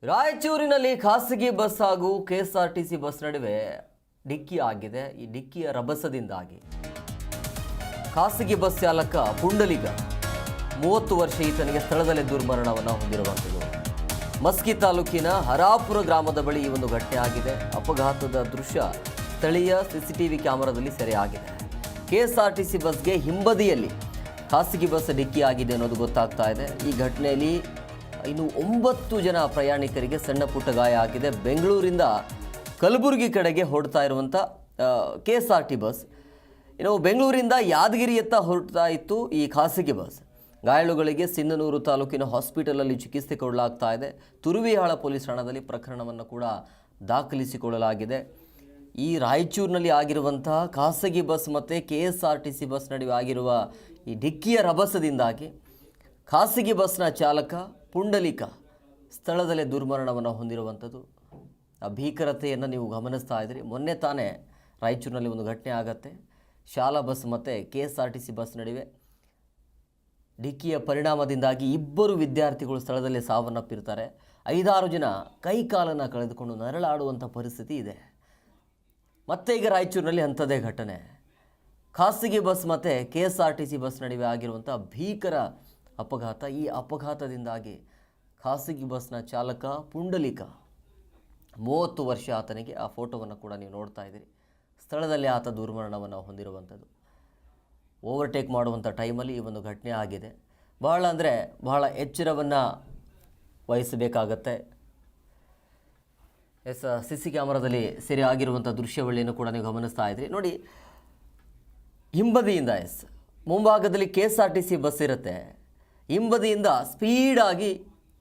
ರಾಯಚೂರಿನಲ್ಲಿ ಖಾಸಗಿ ಬಸ್ ಹಾಗೂ ಕೆಎಸ್ಆರ್ಟಿಸಿ ಬಸ್ ನಡುವೆ ಡಿಕ್ಕಿ ಆಗಿದೆ. ಈ ಡಿಕ್ಕಿಯ ರಭಸದಿಂದಾಗಿ ಖಾಸಗಿ ಬಸ್ ಚಾಲಕ ಪುಂಡಲಿಗ 30 ವರ್ಷ ಈತನಿಗೆ ಸ್ಥಳದಲ್ಲೇ ದುರ್ಮರಣವನ್ನು ಹೊಂದಿರುವಂಥದ್ದು. ಮಸ್ಕಿ ತಾಲೂಕಿನ ಹರಾಪುರ ಗ್ರಾಮದ ಬಳಿ ಈ ಒಂದು ಘಟನೆ ಆಗಿದೆ. ಅಪಘಾತದ ದೃಶ್ಯ ಸ್ಥಳೀಯ ಸಿಸಿಟಿವಿ ಕ್ಯಾಮೆರಾದಲ್ಲಿ ಸೆರೆಯಾಗಿದೆ. ಕೆಎಸ್ಆರ್ಟಿಸಿ ಬಸ್ಗೆ ಹಿಂಬದಿಯಲ್ಲಿ ಖಾಸಗಿ ಬಸ್ ಡಿಕ್ಕಿ ಆಗಿದೆ ಅನ್ನೋದು ಗೊತ್ತಾಗ್ತಾ ಇದೆ. ಈ ಘಟನೆಯಲ್ಲಿ ಇನ್ನು 9 ಜನ ಪ್ರಯಾಣಿಕರಿಗೆ ಸಣ್ಣ ಪುಟ್ಟ ಗಾಯ ಆಗಿದೆ. ಬೆಂಗಳೂರಿಂದ ಕಲಬುರಗಿ ಕಡೆಗೆ ಹೊರಡ್ತಾ ಇರುವಂಥ ಕೆಎಸ್ಆರ್ಟಿ ಬಸ್ ಇನ್ನು ಬೆಂಗಳೂರಿಂದ ಯಾದಗಿರಿಯತ್ತ ಹೊರಡ್ತಾ ಇತ್ತು ಈ ಖಾಸಗಿ ಬಸ್. ಗಾಯಾಳುಗಳಿಗೆ ಸಿಂಧನೂರು ತಾಲೂಕಿನ ಹಾಸ್ಪಿಟಲಲ್ಲಿ ಚಿಕಿತ್ಸೆ ಕೊಡಲಾಗ್ತಾ ಇದೆ. ತುರುವಿಹಾಳ ಪೊಲೀಸ್ ಠಾಣದಲ್ಲಿ ಪ್ರಕರಣವನ್ನು ಕೂಡ ದಾಖಲಿಸಿಕೊಳ್ಳಲಾಗಿದೆ. ಈ ರಾಯಚೂರಿನಲ್ಲಿ ಆಗಿರುವಂತಹ ಖಾಸಗಿ ಬಸ್ ಮತ್ತು ಕೆಎಸ್ಆರ್ಟಿಸಿ ಬಸ್ ನಡುವೆ ಆಗಿರುವ ಈ ಡಿಕ್ಕಿಯ ರಭಸದಿಂದಾಗಿ ಖಾಸಗಿ ಬಸ್ನ ಚಾಲಕ ಪುಂಡಲಿಕ ಸ್ಥಳದಲ್ಲೇ ದುರ್ಮರಣವನ್ನು ಹೊಂದಿರುವಂಥದ್ದು. ಆ ಭೀಕರತೆಯನ್ನು ನೀವು ಗಮನಿಸ್ತಾ ಇದ್ದೀರಿ. ಮೊನ್ನೆ ತಾನೇ ರಾಯಚೂರಿನಲ್ಲಿ ಒಂದು ಘಟನೆ ಆಗತ್ತೆ. ಶಾಲಾ ಬಸ್ ಮತ್ತು ಕೆಎಸ್ಆರ್ಟಿಸಿ ಬಸ್ ನಡುವೆ ಡಿಕ್ಕಿಯ ಪರಿಣಾಮದಿಂದಾಗಿ 2 ವಿದ್ಯಾರ್ಥಿಗಳು ಸ್ಥಳದಲ್ಲೇ ಸಾವನ್ನಪ್ಪಿರ್ತಾರೆ. 5-6 ಜನ ಕೈ ಕಾಲನ್ನು ಕಳೆದುಕೊಂಡು ನರಳಾಡುವಂಥ ಪರಿಸ್ಥಿತಿ ಇದೆ. ಮತ್ತೆ ಈಗ ರಾಯಚೂರಿನಲ್ಲಿ ಅಂಥದ್ದೇ ಘಟನೆ. ಖಾಸಗಿ ಬಸ್ ಮತ್ತು ಕೆಎಸ್ಆರ್ಟಿಸಿ ಬಸ್ ನಡುವೆ ಆಗಿರುವಂಥ ಭೀಕರ ಅಪಘಾತ. ಈ ಅಪಘಾತದಿಂದಾಗಿ ಖಾಸಗಿ ಬಸ್ನ ಚಾಲಕ ಪುಂಡಲಿಕ 30 ವರ್ಷ ಆತನಿಗೆ, ಆ ಫೋಟೋವನ್ನು ಕೂಡ ನೀವು ನೋಡ್ತಾ ಇದ್ದೀರಿ, ಸ್ಥಳದಲ್ಲಿ ಆತ ದುರ್ಮರಣವನ್ನು ಹೊಂದಿರುವಂಥದ್ದು. ಓವರ್ಟೇಕ್ ಮಾಡುವಂಥ ಟೈಮಲ್ಲಿ ಈ ಒಂದು ಘಟನೆ ಆಗಿದೆ. ಬಹಳ ಎಚ್ಚರವನ್ನು ವಹಿಸಬೇಕಾಗತ್ತೆ. ಸಿಸಿ ಕ್ಯಾಮರಾದಲ್ಲಿ ಸೆರೆ ಆಗಿರುವಂಥ ದೃಶ್ಯಾವಳಿಯನ್ನು ಕೂಡ ನೀವು ಗಮನಿಸ್ತಾ ಇದ್ರಿ. ನೋಡಿ, ಹಿಂಬದಿಯಿಂದ ಮುಂಭಾಗದಲ್ಲಿ ಕೆಎಸ್ಆರ್ಟಿಸಿ ಬಸ್ ಇರುತ್ತೆ, ಹಿಂಬದಿಯಿಂದ ಸ್ಪೀಡಾಗಿ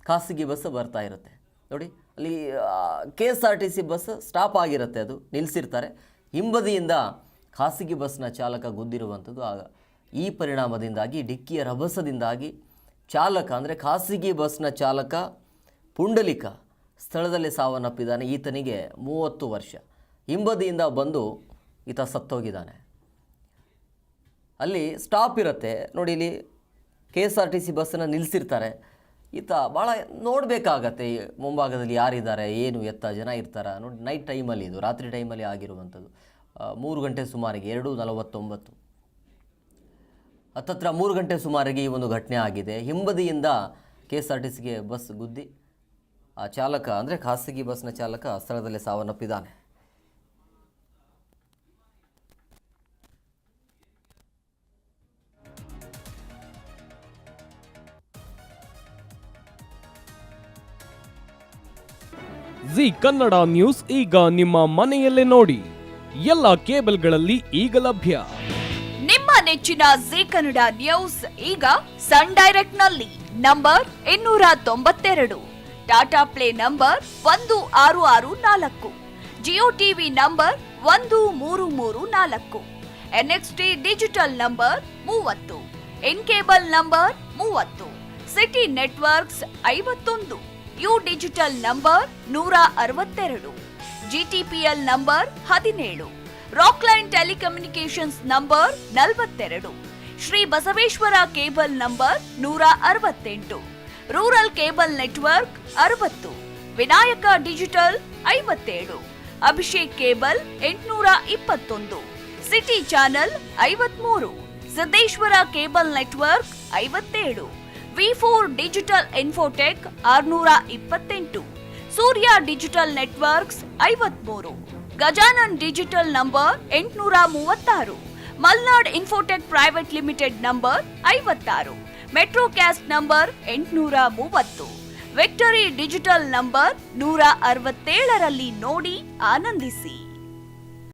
ಖಾಸಗಿ ಬಸ್ ಬರ್ತಾ ಇರುತ್ತೆ. ನೋಡಿ, ಅಲ್ಲಿ ಕೆಎಸ್ಆರ್ಟಿಸಿ ಬಸ್ ಸ್ಟಾಪ್ ಆಗಿರುತ್ತೆ, ಅದು ನಿಲ್ಲಿಸಿರ್ತಾರೆ. ಹಿಂಬದಿಯಿಂದ ಖಾಸಗಿ ಬಸ್ನ ಚಾಲಕ ಗುದ್ದಿರುವಂಥದ್ದು. ಈ ಪರಿಣಾಮದಿಂದಾಗಿ ಡಿಕ್ಕಿಯ ರಭಸದಿಂದಾಗಿ ಚಾಲಕ ಅಂದರೆ ಖಾಸಗಿ ಬಸ್ನ ಚಾಲಕ ಪುಂಡಲಿಕ ಸ್ಥಳದಲ್ಲೇ ಸಾವನ್ನಪ್ಪಿದ್ದಾನೆ. ಈತನಿಗೆ 30 ವರ್ಷ. ಹಿಂಬದಿಯಿಂದ ಬಂದು ಈತ ಸತ್ತೋಗಿದ್ದಾನೆ. ಅಲ್ಲಿ ಸ್ಟಾಪ್ ಇರುತ್ತೆ ನೋಡಿ, ಇಲ್ಲಿ ಕೆಎಸ್ಆರ್ಟಿಸಿ ಬಸ್ಸನ್ನು ನಿಲ್ಲಿಸಿರ್ತಾರೆ. ಈತ ಭಾಳ ನೋಡಬೇಕಾಗತ್ತೆ, ಮುಂಭಾಗದಲ್ಲಿ ಯಾರಿದ್ದಾರೆ, ಏನು ಎತ್ತ ಜನ ಇರ್ತಾರ ನೋಡಿ. ನೈಟ್ ಟೈಮಲ್ಲಿ, ಇದು ರಾತ್ರಿ ಟೈಮಲ್ಲಿ ಆಗಿರುವಂಥದ್ದು. 3 ಗಂಟೆ ಸುಮಾರಿಗೆ 2:49 ಹತ್ತತ್ರ 3 ಗಂಟೆ ಸುಮಾರಿಗೆ ಈ ಒಂದು ಘಟನೆ ಆಗಿದೆ. ಹಿಂಬದಿಯಿಂದ ಕೆಎಸ್ಆರ್ಟಿಸಿಗೆ ಬಸ್ ಗುದ್ದಿ ಆ ಚಾಲಕ ಅಂದರೆ ಖಾಸಗಿ ಬಸ್ನ ಚಾಲಕ ಸ್ಥಳದಲ್ಲೇ ಸಾವನ್ನಪ್ಪಿದ್ದಾನೆ. ಜಿ ಕನ್ನಡ ನ್ಯೂಸ್ ಈಗ ನಿಮ್ಮ ಮನೆಯಲ್ಲೇ ನೋಡಿ. ಎಲ್ಲ ಕೇಬಲ್ಗಳಲ್ಲಿ ಈಗ ಲಭ್ಯ. ನಿಮ್ಮ ನೆಚ್ಚಿನ ಜಿ ಕನ್ನಡ ನ್ಯೂಸ್ ಈಗ ಸನ್ ಡೈರೆಕ್ಟ್ ನಲ್ಲಿ number 292, Tata play number 1664, Jio TV number 1334, NXT digital number 30, in cable number 30, city networks 51, U digital number 162, GTPL number 17, Rockline telecommunications number 42, Shri Basaveshwara cable number 168, rural cable network 60, Vinayaka digital 57, Abhishek cable 821, city channel 53, Siddeshwara cable network 57, V4 digital Infotech 628, Surya digital networks 53, Gajanan digital number 836, Malnad Infotech private limited number 56, Metrocast number 830, Victory digital number 167ರಲ್ಲಿ ನೋಡಿ ಆನಂದಿಸಿ.